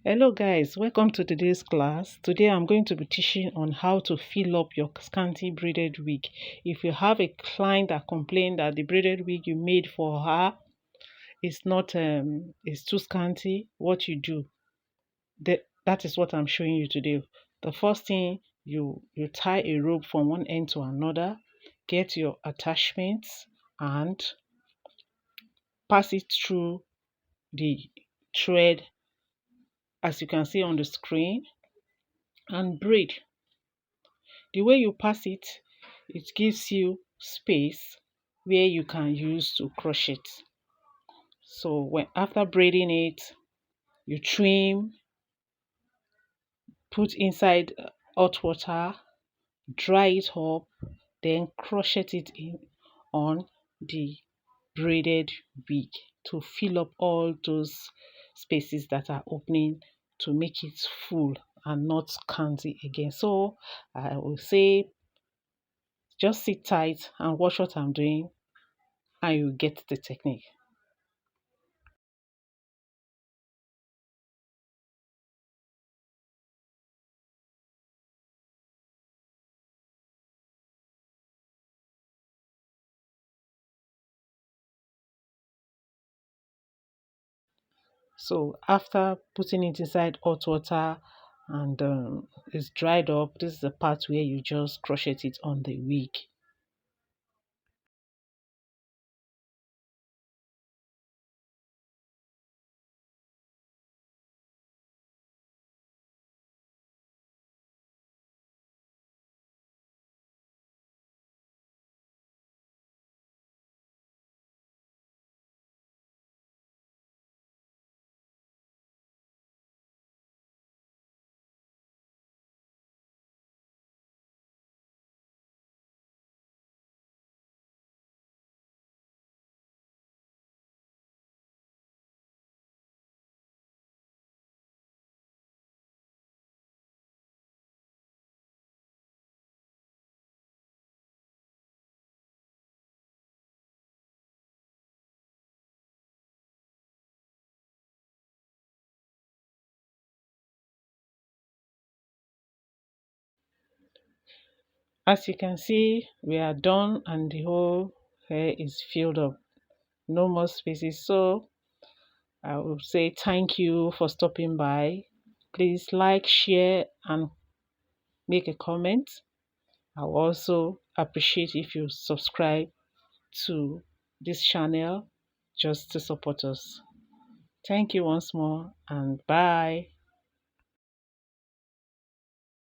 Hello guys, welcome to today's class. Today I'm going to be teaching on how to fill up your scanty braided wig. If you have a client that complained that the braided wig you made for her is not is too scanty, what you do, that is what I'm showing you today. The first thing, you tie a rope from one end to another, get your attachments and pass it through the thread as you can see on the screen and braid. The way you pass it, it gives you space where you can use to crochet it. So when after braiding it, you trim, put inside hot water, dry it up, then crochet it in on the braided wig to fill up all those spaces that are opening to make it full and not scanty again. So I will say just sit tight and watch what I'm doing and you get the technique. So after putting it inside hot water and it's dried up, this is the part where you just crochet it on the wig. As you can see, we are done and the whole hair is filled up. No more spaces. So I will say thank you for stopping by. Please like, share, and make a comment. I will also appreciate if you subscribe to this channel just to support us. Thank you once more and bye.